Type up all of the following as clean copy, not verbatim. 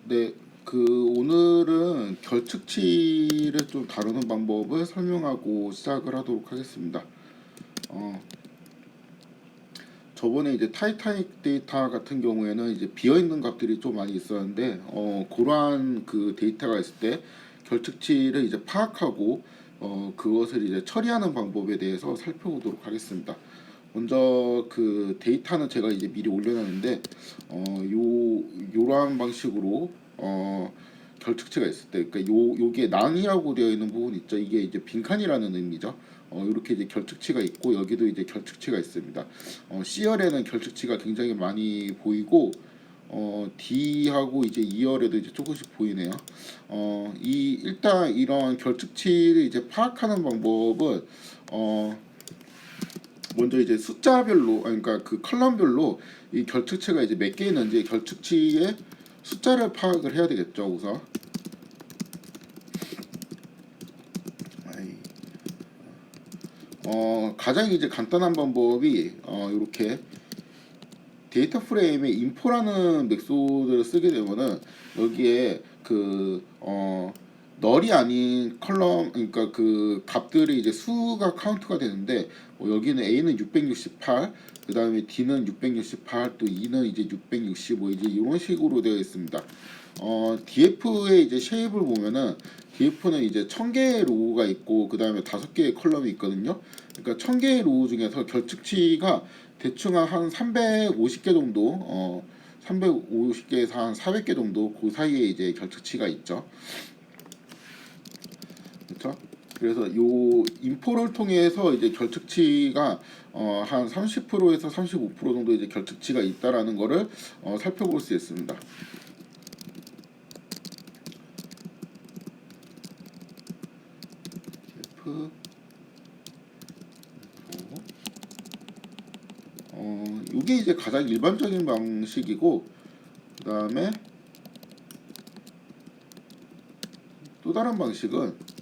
네. 오늘은 결측치를 좀 다루는 방법을 설명하고 시작을 하도록 하겠습니다. 어, 저번에 이제 타이타닉 데이터 같은 경우에는 이제 비어있는 값들이 좀 많이 있었는데, 그러한 그 데이터가 있을 때 결측치를 이제 파악하고, 그것을 이제 처리하는 방법에 대해서 살펴보도록 하겠습니다. 먼저 그 데이터는 제가 이제 미리 올려놨는데, 요러한 방식으로 결측체가 있을 때, 그러니까 요게 낭이라고 되어 있는 부분 있죠. 이게 이제 빈칸이라는 의미죠. 이렇게 이제 결측치가 있고, 여기도 이제 결측치가 있습니다. C열에는 결측치가 굉장히 많이 보이고, D하고 이제 2열에도 이제 조금씩 보이네요. 일단 이런 결측치를 이제 파악하는 방법은 먼저 이제 숫자별로, 그러니까 그 컬럼별로 이 결측체가 이제 몇 개 있는지 결측치의 숫자를 파악을 해야 되겠죠. 우선 가장 이제 간단한 방법이 이렇게 데이터 프레임에 인포라는 맥소드를 쓰게 되면은 여기에 널이 아닌 컬럼, 그러니까 그 값들이 이제 수가 카운트가 되는데, 여기는 A는 668, 그 다음에 D는 668, 또 E는 이제 665, 이제 이런 식으로 되어 있습니다. DF의 이제 쉐입을 보면은 DF는 이제 1000개의 로우가 있고, 그 다음에 5개의 컬럼이 있거든요. 그러니까 1000개의 로우 중에서 결측치가 대충 한 350개 정도, 350개에서 한 400개 정도 그 사이에 이제 결측치가 있죠. 그렇죠? 그래서 요 인포를 통해서 이제 결측치가 한 30%에서 35% 정도 이제 결측치가 있다라는 거를 살펴볼 수 있습니다. F 이게 이제 가장 일반적인 방식이고, 그 다음에 또 다른 방식은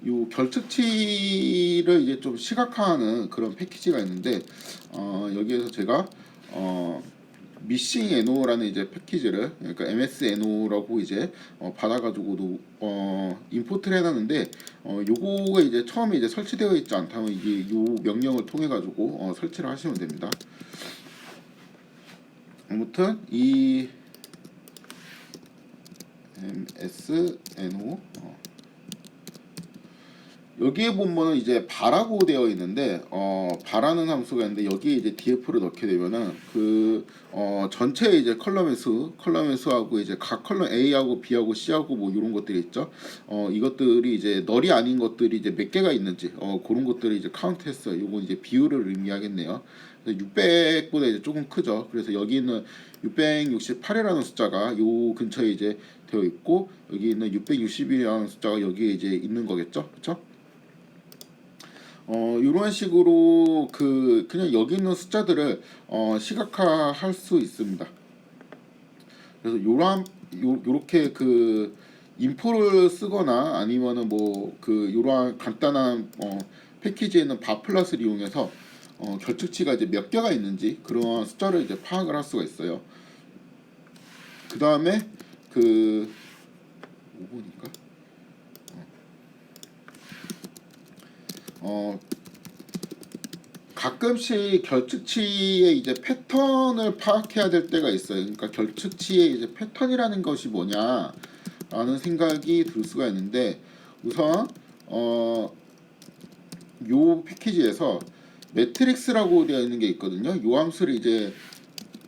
요 결측치를 이제 좀 시각화하는 그런 패키지가 있는데, 여기에서 제가 미싱 NO라는 이제 패키지를, 그러니까 MSNO라고 이제 받아가지고도 임포트를 해놨는데, 요거가 이제 처음에 이제 설치되어 있지 않다면 이게 요 명령을 통해 가지고 설치를 하시면 됩니다. 아무튼 이 MSNO 여기에 보면은 이제 바라고 되어 있는데, 바라는 함수가 있는데, 여기에 이제 df를 넣게 되면은 전체 이제 컬럼의 수하고 이제 각 컬럼 A하고 B하고 C하고 뭐 이런 것들이 있죠. 이것들이 이제 널이 아닌 것들이 이제 몇 개가 있는지 그런 것들을 이제 카운트했어요. 요건 이제 비율을 의미하겠네요. 600보다 이제 조금 크죠. 그래서 여기 있는 668이라는 숫자가 요 근처에 이제 되어 있고, 여기 있는 660이라는 숫자가 여기에 이제 있는 거겠죠. 그렇죠? 이런 식으로 그냥 여기 있는 숫자들을 시각화할 수 있습니다. 그래서 요렇게 인포를 쓰거나 아니면은 요러한 간단한 패키지에 있는 바플러스를 이용해서 결측치가 이제 몇 개가 있는지 그런 숫자를 이제 파악을 할 수가 있어요. 그 다음에 5번인가? 가끔씩 결측치의 이제 패턴을 파악해야 될 때가 있어요. 그러니까 결측치의 이제 패턴이라는 것이 뭐냐라는 생각이 들 수가 있는데, 우선 요 패키지에서 매트릭스라고 되어 있는 게 있거든요. 요 함수를 이제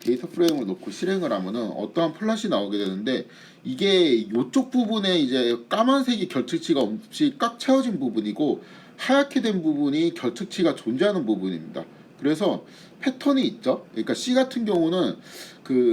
데이터 프레임을 놓고 실행을 하면은 어떠한 플롯이 나오게 되는데, 이게 요쪽 부분에 이제 까만색이 결측치가 없이 꽉 채워진 부분이고, 하얗게 된 부분이 결측치가 존재하는 부분입니다. 그래서 패턴이 있죠. 그러니까 C 같은 경우는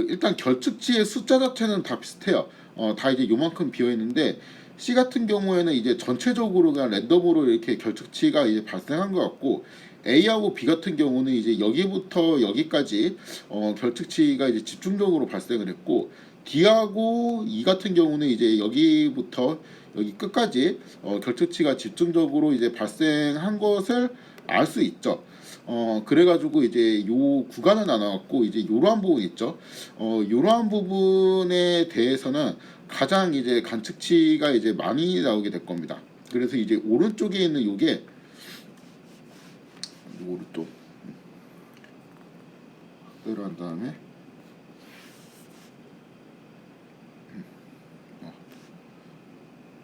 일단 결측치의 숫자 자체는 다 비슷해요. 다 이제 요만큼 비어 있는데, C 같은 경우에는 이제 전체적으로 그냥 랜덤으로 이렇게 결측치가 이제 발생한 것 같고, A하고 B 같은 경우는 이제 여기부터 여기까지 결측치가 이제 집중적으로 발생을 했고, D하고 E 같은 경우는 이제 여기부터 여기 끝까지 결측치가 집중적으로 이제 발생한 것을 알 수 있죠. 그래가지고 이제 요 구간을 나눠갖고 이제 요러한 부분 있죠. 요러한 부분에 대해서는 가장 이제 관측치가 이제 많이 나오게 될 겁니다. 그래서 이제 오른쪽에 있는 요게 오른쪽 내려한 다음에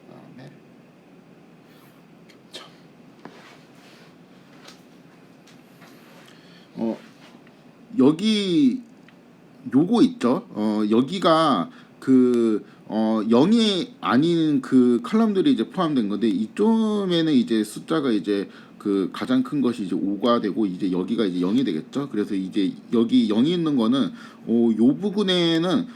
그다음에 자, 여기 요거 있죠. 여기가 그 0이 아닌 그 컬럼들이 이제 포함된 건데 이쪽에는 이제 숫자가 이제 그 가장 큰 것이 이제 5가 되고 이제 여기가 이제 0이 되겠죠. 그래서 이제 여기 0이 있는 거는 요 부분에는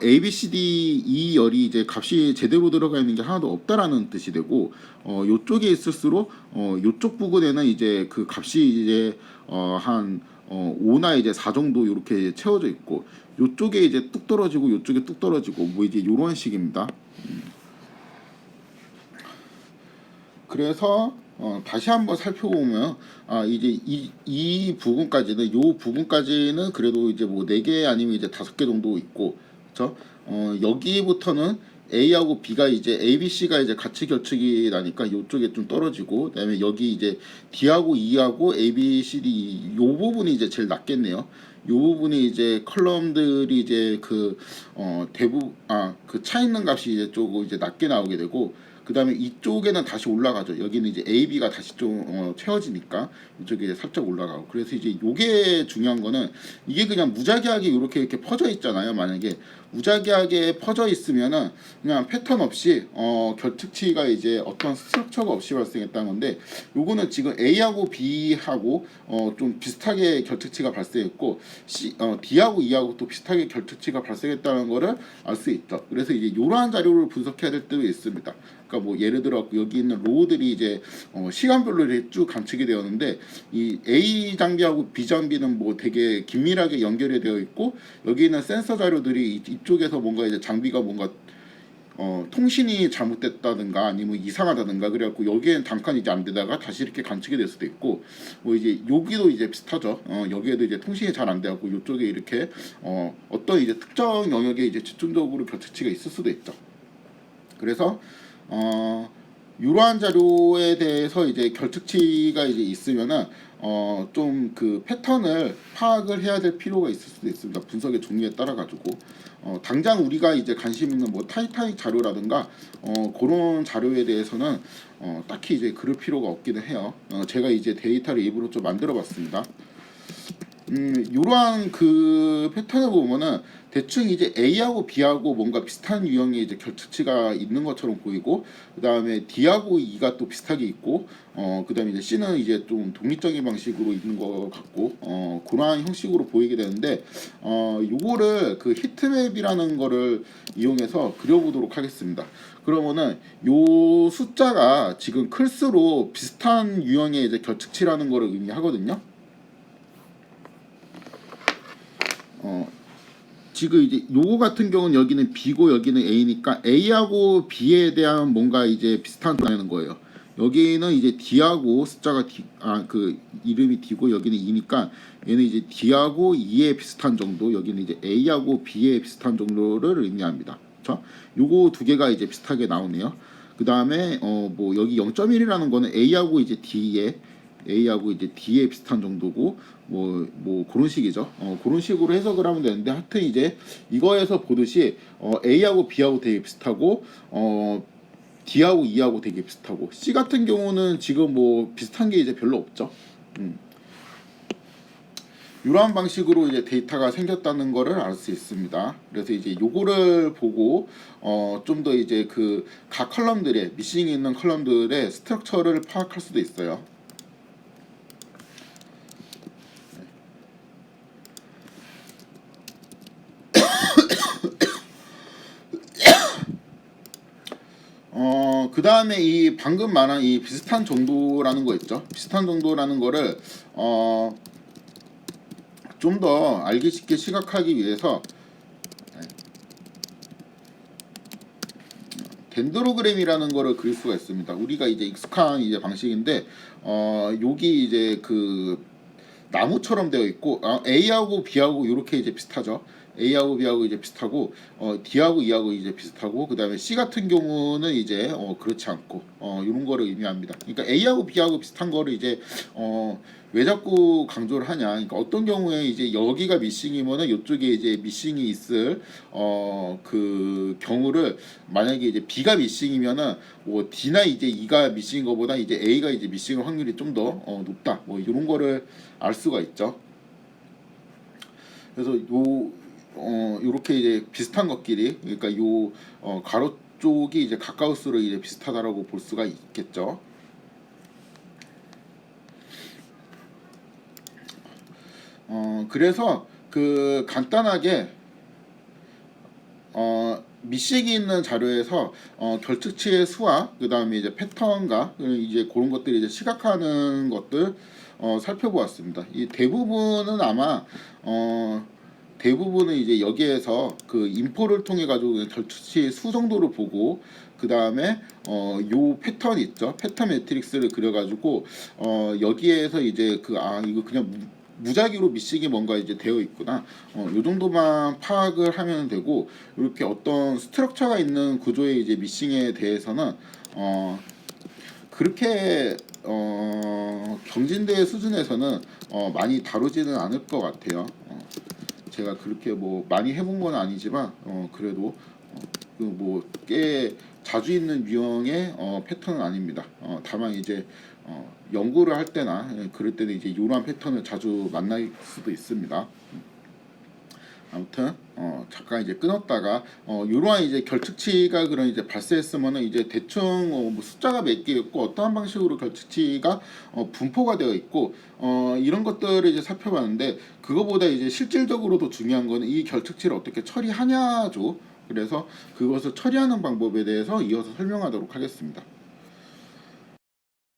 A, B, C, D 이 열이 이제 값이 제대로 들어가 있는 게 하나도 없다라는 뜻이 되고 요쪽에 있을수록 요쪽 부분에는 이제 그 값이 이제 한 5나 이제 4 정도 이렇게 채워져 있고 요쪽에 이제 뚝 떨어지고 요쪽에 뚝 떨어지고 뭐 이제 요런 식입니다. 그래서 다시 한번 살펴보면 이제 이 부분까지는 요 부분까지는 그래도 이제 뭐 4개 아니면 이제 5개 정도 있고 그렇죠? 여기부터는 A하고 B가 이제 A, B, C가 이제 같이 결측이 나니까 요쪽에 좀 떨어지고 그다음에 여기 이제 D하고 E하고 A, B, C, D 요 부분이 이제 제일 낮겠네요. 요 부분이 이제 컬럼들이 이제 그 대부분 그 차 있는 값이 이제 조금 이제 낮게 나오게 되고 그 다음에 이쪽에는 다시 올라가죠. 여기는 이제 A, B가 다시 좀 채워지니까 이쪽에 이제 살짝 올라가고 그래서 이제 요게 중요한 거는 이게 그냥 무작위하게 이렇게 퍼져 있잖아요. 만약에 무작위하게 퍼져 있으면은 그냥 패턴 없이 결특치가 이제 어떤 스트럭처가 없이 발생했다는 건데 요거는 지금 A하고 B하고 좀 비슷하게 결특치가 발생했고 D하고 E하고 또 비슷하게 결특치가 발생했다는 거를 알 수 있죠. 그래서 이제 이러한 자료를 분석해야 될 때도 있습니다. 그러니까 뭐 예를 들어 여기 있는 로우들이 이제 시간별로 이렇게 쭉 관측이 되었는데 이 A 장비하고 B 장비는 뭐 되게 긴밀하게 연결이 되어 있고 여기 있는 센서 자료들이 이쪽에서 뭔가 이제 장비가 뭔가 통신이 잘못됐다든가 아니면 이상하다든가 그래갖고 여기엔 단칸이 이제 안 되다가 다시 이렇게 관측이 될 수도 있고 뭐 이제 여기도 이제 비슷하죠. 여기에도 이제 통신이 잘 안 돼갖고 이쪽에 이렇게 어떤 이제 특정 영역에 이제 집중적으로 결특치가 있을 수도 있죠. 그래서 이러한 자료에 대해서 이제 결특치가 이제 있으면은 좀 그 패턴을 파악을 해야 될 필요가 있을 수도 있습니다. 분석의 종류에 따라 가지고 당장 우리가 이제 관심 있는 뭐 타이타닉 자료라든가 그런 자료에 대해서는 딱히 이제 그럴 필요가 없기는 해요. 제가 이제 데이터를 일부러 좀 만들어 봤습니다. 이러한 그 패턴을 보면은 대충 이제 A하고 B하고 뭔가 비슷한 유형의 이제 결특치가 있는 것처럼 보이고 그 다음에 D하고 E가 또 비슷하게 있고 그 다음에 이제 C는 이제 좀 독립적인 방식으로 있는 것 같고 그러한 형식으로 보이게 되는데 요거를 그 히트맵이라는 거를 이용해서 그려보도록 하겠습니다. 그러면은 요 숫자가 지금 클수록 비슷한 유형의 이제 결특치라는 거를 의미하거든요. 지금 이제 요거 같은 경우는 여기는 B고 여기는 A니까 A하고 B에 대한 뭔가 이제 비슷한 거라는 거예요. 여기는 이제 D하고 숫자가 그 이름이 D고 여기는 E니까 얘는 이제 D하고 E에 비슷한 정도, 여기는 이제 A하고 B에 비슷한 정도를 의미합니다. 그렇죠? 요거 두 개가 이제 비슷하게 나오네요. 그 다음에 뭐 여기 0.1이라는 거는 A하고 이제 A하고 이제 D에 비슷한 정도고 뭐 그런 식이죠. 그런 식으로 해석을 하면 되는데 하여튼 이제 이거에서 보듯이 A하고 B하고 되게 비슷하고 D하고 E하고 되게 비슷하고 C 같은 경우는 지금 뭐 비슷한 게 이제 별로 없죠. 이러한 방식으로 이제 데이터가 생겼다는 거를 알 수 있습니다. 그래서 이제 요거를 보고 좀 더 이제 그 각 컬럼들의 미싱이 있는 컬럼들의 스트럭처를 파악할 수도 있어요. 그 다음에 이 방금 말한 이 비슷한 정도라는 거 있죠. 비슷한 정도라는 거를 좀 더 알기 쉽게 시각하기 위해서 덴드로그램이라는 거를 그릴 수가 있습니다. 우리가 이제 익숙한 이제 방식인데 여기 이제 그 나무처럼 되어 있고 A하고 B하고 이렇게 이제 비슷하죠. A하고 B하고 이제 비슷하고 D하고 E하고 이제 비슷하고 그다음에 C 같은 경우는 이제 그렇지 않고 이런 거를 의미합니다. 그러니까 A하고 B하고 비슷한 거를 이제 왜 자꾸 강조를 하냐? 그러니까 어떤 경우에 이제 여기가 미싱이면은 이쪽에 이제 미싱이 있을 그 경우를 만약에 이제 B가 미싱이면은 뭐 D나 이제 E가 미싱인 것보다 이제 A가 이제 미싱일 확률이 좀 더 높다. 뭐 이런 거를 알 수가 있죠. 그래서 요렇게 이제 비슷한 것끼리 그러니까 가로 쪽이 이제 가까울수록 이제 비슷하다라고 볼 수가 있겠죠. 그래서 그 간단하게 미식이 있는 자료에서 결측치의 수와 그 다음에 이제 패턴과 이제 그런 것들이 이제 시각화하는 것들 살펴보았습니다. 이 대부분은 아마 대부분은 이제 여기에서 그 인포를 통해 가지고 결측치의 수 정도를 보고 그 다음에 요 패턴 있죠. 패턴 매트릭스를 그려가지고 여기에서 이제 이거 그냥 무작위로 미싱이 뭔가 이제 되어 있구나. 요 정도만 파악을 하면 되고 이렇게 어떤 스트럭처가 있는 구조의 이제 미싱에 대해서는 그렇게 경진대 수준에서는 많이 다루지는 않을 것 같아요. 제가 그렇게 뭐 많이 해본 건 아니지만 그래도 뭐 꽤 자주 있는 유형의 패턴은 아닙니다. 다만 이제 연구를 할 때나 그럴 때는 이제 이러한 패턴을 자주 만날 수도 있습니다. 아무튼 잠깐 이제 끊었다가 이러한 이제 결측치가 그런 이제 발생했으면은 이제 대충 뭐 숫자가 몇 개 있고 어떠한 방식으로 결측치가 분포가 되어 있고 이런 것들을 이제 살펴봤는데 그거보다 이제 실질적으로 더 중요한 거는 이 결측치를 어떻게 처리하냐죠. 그래서 그것을 처리하는 방법에 대해서 이어서 설명하도록 하겠습니다.